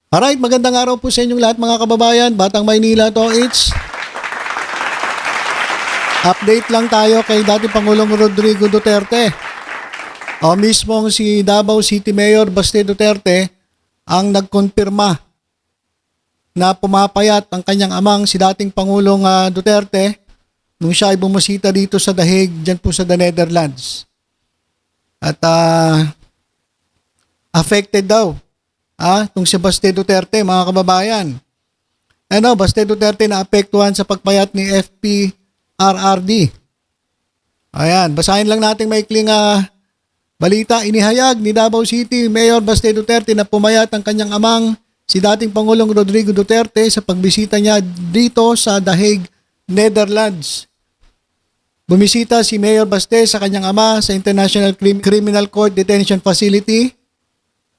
Alright, magandang araw po sa inyong lahat mga kababayan. Batang Maynila to, it's update lang tayo kay dating Pangulong Rodrigo Duterte. O mismong si Davao City Mayor Baste Duterte ang nagkonfirma na pumapayat ang kanyang amang si dating Pangulong Duterte nung siya ay bumusita dito sa The Hague, dyan po sa The Netherlands. At affected daw itong si Baste Duterte, mga kababayan. Baste Duterte na apektuhan sa pagpayat ni FPRRD. Ayan, basahin lang natin maikling balita. Inihayag ni Davao City Mayor Baste Duterte na pumayat ang kanyang amang si dating Pangulong Rodrigo Duterte sa pagbisita niya dito sa The Hague, Netherlands. Bumisita si Mayor Baste sa kanyang ama sa International Criminal Court Detention Facility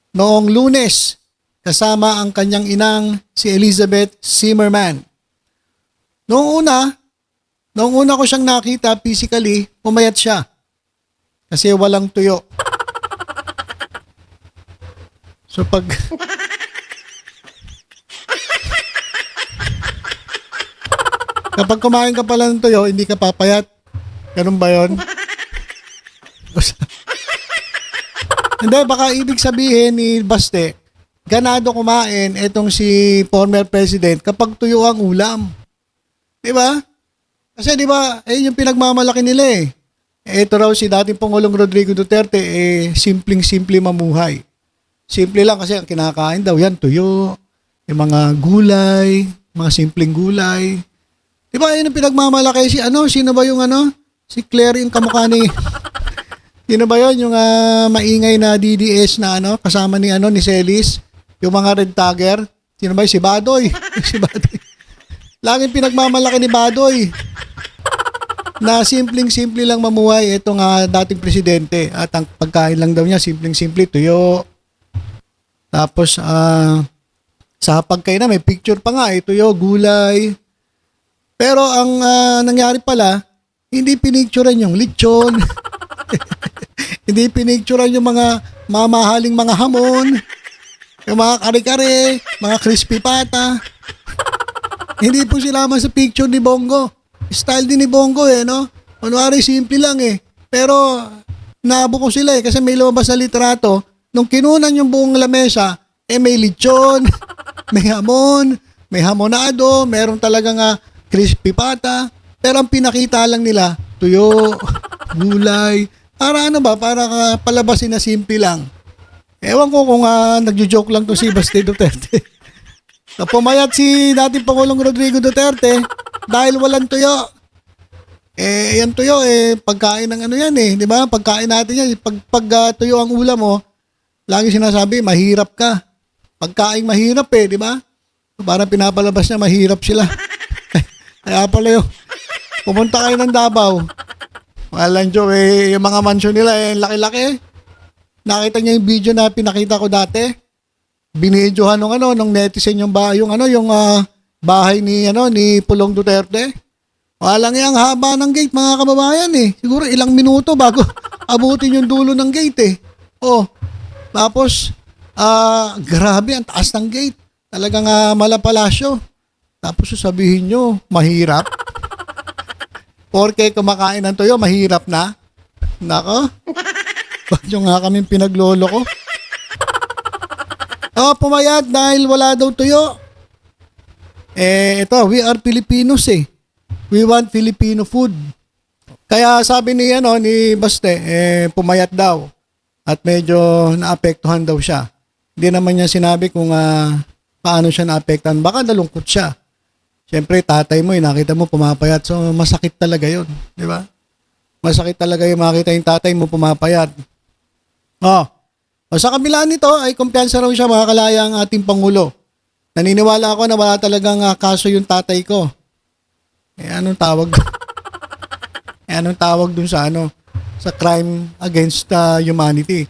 noong Lunes, kasama ang kanyang inang si Elizabeth Zimmerman. Noong una ko siyang nakita physically, pumayat siya. Kasi walang tuyo. So kapag kumain ka pala ng tuyo, hindi ka papayat. Ganun ba yun? Hindi, baka ibig sabihin ni Baste, ganado kumain itong si former president kapag tuyo ang ulam. Di ba? Kasi di ba, yung pinagmamalaki nila eh. Ito raw si dating Pangulong Rodrigo Duterte, simpleng-simple mamuhay. Simple lang kasi ang kinakain daw yan, tuyo, yung mga gulay, mga simpleng gulay. Di ba, yun ang pinagmamalaki. Sino ba yung Si Claire yung kamukha ni... Sino ba yun? Yung maingay na DDS na kasama ni ni Celis, yung mga red tagger. Sino ba yun? Si Badoy. Si Badoy. Laging pinagmamalaki ni Badoy na simpleng-simple lang mamuhay itong dating presidente. At ang pagkain lang daw niya, simpleng-simple, tuyo. Tapos, sa pagkain na, may picture pa nga, tuyo, gulay. Pero ang nangyari pala, hindi pinicturean yung lechon. Hindi pinicturean yung mga mamahaling mga hamon, yung mga kare-kare, mga crispy pata. Hindi po sila man sa picture ni Bongo. Style din ni Bongo Kunwari simple lang Pero naabo ko sila kasi may lumabas na litrato. Nung kinunan yung buong lamesa, may lechon, may hamon, may hamonado, meron talagang crispy pata. Pero ang pinakita lang nila, tuyo, gulay. Para para palabasin na simple lang. Ewan ko kung nagjo-joke lang to si Baste Duterte. So, pumayat si dating Pangulong Rodrigo Duterte dahil walang tuyo. Yan tuyo, pagkain ng yan di ba? Pagkain natin yan. Pag tuyo ang ulam mo, lagi sinasabi, mahirap ka. Pagkain mahirap di ba? So, parang pinapalabas niya, mahirap sila. Kaya pala pumunta kayo ng Davao. Walang joke yung mga mansion nila laki-laki. Nakita niya yung video na pinakita ko dati. Binidyohan nung netizen yung bahay ni Pulong Duterte. Walang yang haba ng gate mga kababayan Siguro ilang minuto bago abutin yung dulo ng gate Tapos grabe ang taas ng gate. Talagang malapalasyo. Tapos sasabihin nyo, mahirap. Porque kumakain ng tuyo, mahirap na. Nako. Ba't yung kaming pinaglolo ko? Pumayat dahil wala daw tuyo. Ito, we are Filipinos We want Filipino food. Kaya sabi ni Baste, pumayat daw. At medyo naapektuhan daw siya. Hindi naman niya sinabi kung paano siya naapektuhan. Baka nalungkot siya. Siyempre, tatay mo, nakita mo pumapayat. So, masakit talaga yun. Di ba? Masakit talaga yung makita yung tatay mo pumapayat. Sa kabila nito, ay kumpiyansa raw siya makakalaya ang ating Pangulo. Naniniwala ako na wala talagang kaso yung tatay ko. Anong tawag? Anong tawag dun sa sa crime against humanity?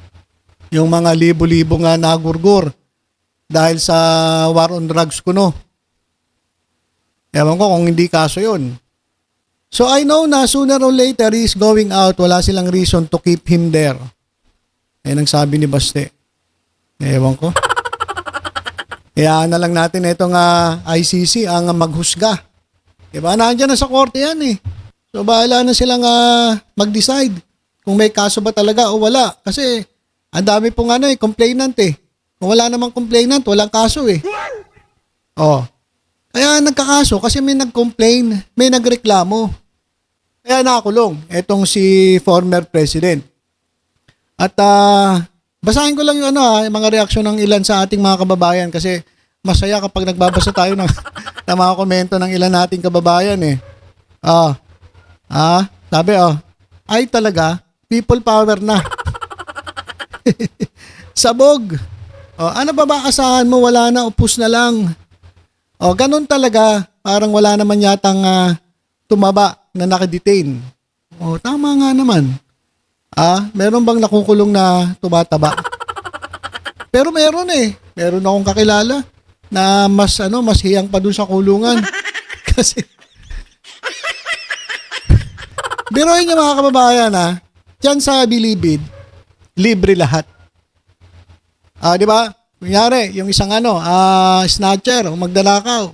Yung mga libo-libo nga nagurgur dahil sa war on drugs kuno. Ewan ko kung hindi kaso yun. So I know na sooner or later he is going out. Wala silang reason to keep him there. Yan ang sabi ni Baste. Ewan ko. Kaya na lang natin itong ICC ang maghusga. Diba? Nandiyan na sa korte yan eh. So bahala na silang mag-decide kung may kaso ba talaga o wala. Kasi ang dami pong complainant eh. Kung wala namang complainant, walang kaso eh. Oh. Kaya nagkakaso kasi may nag-complain, may nagreklamo. Kaya nakakulong etong si former president. At basahin ko lang yung yung mga reaksyon ng ilan sa ating mga kababayan kasi masaya kapag nagbabasa tayo ng, ng mga komento ng ilan nating kababayan eh. Sabi ay talaga, people power na. Sabog. Ano ba asahan mo? Wala na, upos na lang. Ganun talaga. Parang wala naman yatang tumaba na nakadetain. Tama nga naman. Meron bang nakukulong na tumataba? Pero meron eh. Meron akong kakilala na mas hiyang pa dun sa kulungan. Kasi biruin niyo mga kababayan diyan sa Bilibid, libre lahat. Di ba? Kunyari, yung isang snatcher o magdanakaw.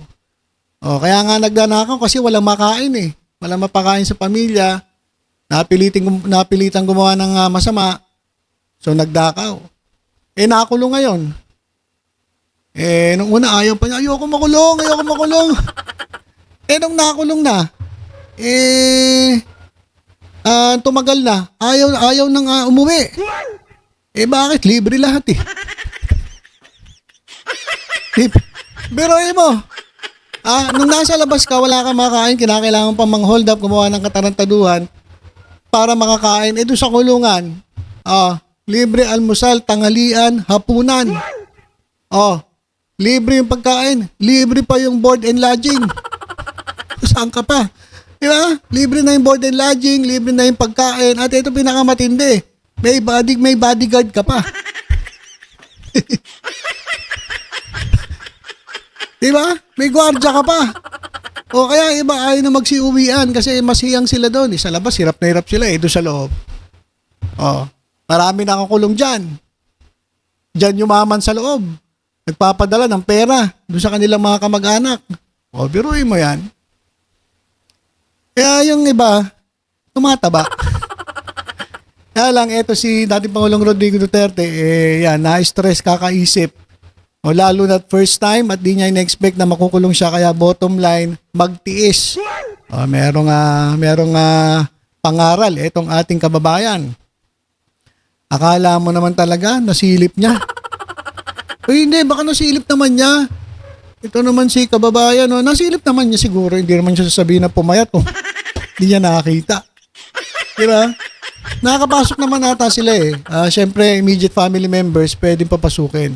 Kaya nga nagdanakaw kasi walang makain eh. Walang mapakain sa pamilya. Napilitan gumawa ng masama. So nagdakaw. Nakakulong ngayon. Nung una ayaw pa niya, ayoko makulong. Nung nakakulong na, tumagal na, ayaw nang umuwi. Bakit? Libre lahat eh. Biruin mo. Nung nasa labas ka, wala kang makain, kinakailangan pa mang-hold up, gumawa ng katarantaduhan para makakain. Doon sa kulungan, libre almusal, tanghalian, hapunan. Libre yung pagkain. Libre pa yung board and lodging. Saan ka pa? Diba? Libre na yung board and lodging, libre na yung pagkain. At ito pinakamatindi. May bodyguard ka pa. Diba? May gwardiya ka pa. Kaya iba ayaw na magsiuwian kasi masiyang sila doon. Sa labas, hirap na hirap sila doon sa loob. Marami nakakulong dyan. Dyan yumaman sa loob. Nagpapadala ng pera doon sa kanilang mga kamag-anak. Biruin mo yan. Kaya yung iba, tumataba. Kaya lang, eto si dating Pangulong Rodrigo Duterte, na-stress kakaisip. Lalo na first time at di niya in-expect na makukulong siya. Kaya bottom line, magtiis. Merong pangaral etong ating kababayan. Akala mo naman talaga, nasilip niya. Hindi, baka nasilip naman niya. Ito naman si kababayan, nasilip naman niya siguro. Hindi naman siya sasabihin na pumayat. Hindi niya nakakita. Diba? Nakakapasok naman ata sila eh. Siyempre, immediate family members, pwedeng papasukin.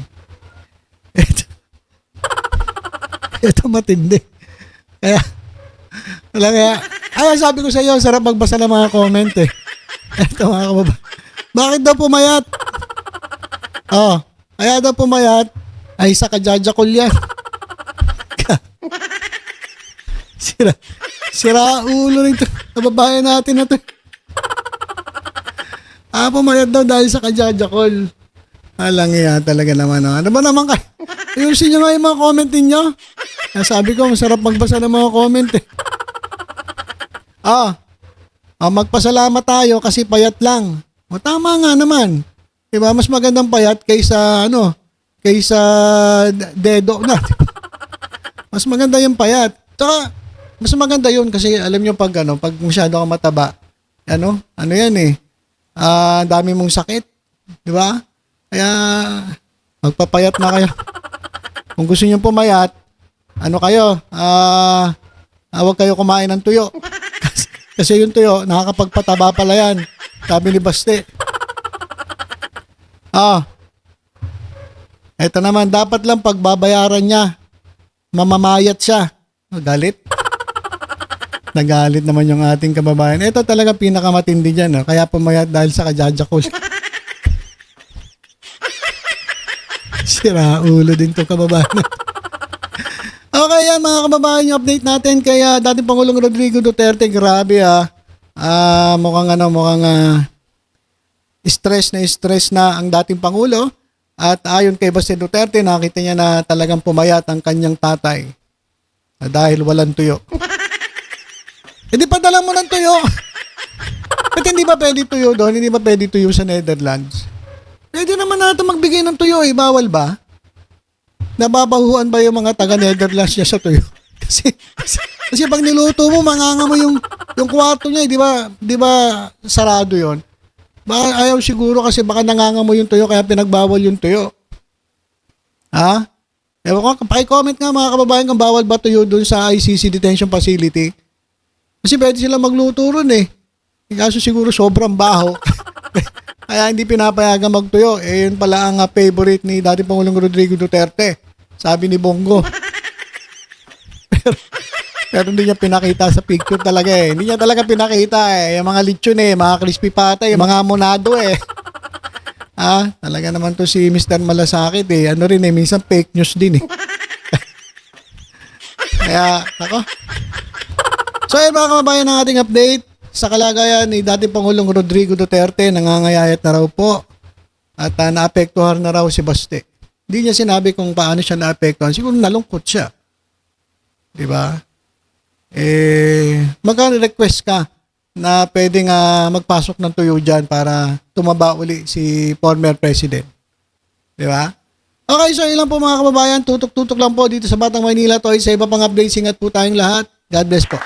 Ito matindi. Kaya, sabi ko sa iyo, sarap magbasa ng mga comment eh. Ito mga kababayan. Bakit daw pumayat? Kaya daw pumayat, ay sa kajajakol yan. Sira ulo rin ito. Kababayan natin na ito. Pumayat daw dahil sa kajajakol. Alang talaga naman. Ano ba naman kayo? Ayusin nyo nga yung mga comment ninyo. Sabi ko, masarap magbasa ng mga comment eh. Magpasalamat tayo kasi payat lang. Tama nga naman. Diba? Mas magandang payat kaysa dedo na. Mas maganda yung payat. Tsaka, mas maganda yun kasi alam nyo pag masyado kang mataba, yan eh. Dami mong sakit. Diba? Kaya, magpapayat na kayo. Kung gusto nyo pumayat, huwag kayo kumain ng tuyo. Kasi yung tuyo, nakakapagpataba pala yan. Sabi ni Baste. Ito naman, dapat lang pagbabayaran niya, mamamayat siya. Galit. Nagalit naman yung ating kababayan. Ito talaga pinakamatindi dyan. Kaya pumayat dahil sa kajajakol. Sira ulo din to kababayan. Okay yan mga kababayan, yung update natin kaya dating Pangulong Rodrigo Duterte. Grabe mukhang stress na ang dating Pangulo At ayon kay Baste Duterte, nakita niya na talagang pumayat ang kanyang tatay dahil walang tuyo. Hindi padala mo ng tuyo. Ba't hindi ba pwede tuyo doon? Hindi ba pwede tuyo sa Netherlands? Pwede naman natin magbigay ng tuyo eh. Bawal ba? Nababahuan ba yung mga taga-Netherlands niya sa tuyo? Kasi pag niluto mo, manganga mo yung kwarto niya, di ba sarado yon? Baka ayaw siguro kasi baka nanganga mo yung tuyo kaya pinagbawal yung tuyo. Ha? Ewan ko, paki-comment nga mga kababayan kung bawal ba tuyo dun sa ICC detention facility. Kasi pwede sila magluto ron eh. Kaso siguro sobrang baho. Kaya hindi pinapayagan magtuyo. Eh yun pala ang favorite ni dating Pangulong Rodrigo Duterte. Sabi ni Bongo. Pero hindi niya pinakita sa picture talaga eh. Hindi niya talaga pinakita eh. Yung mga lechon eh, mga crispy patay, yung mga monado eh. Talaga naman to si Mr. Malasakit eh. Ano rin eh, minsan fake news din eh. Kaya, ako. So yun mga kababayan ng ating update. Sa kalagayan ni dating Pangulong Rodrigo Duterte, nangangayayat na raw po. At naapektuhan na raw si Baste. Hindi niya sinabi kung paano siya naapektuhan. Siguro nalungkot siya. Diba? Magka-request ka na pwedeng magpasok ng tuyo dyan para tumaba uli si former president. Diba? Okay, so ilan po mga kababayan, tutok-tutok lang po dito sa Batang Maynila. To sa iba pang updates, ingat po tayong lahat. God bless po.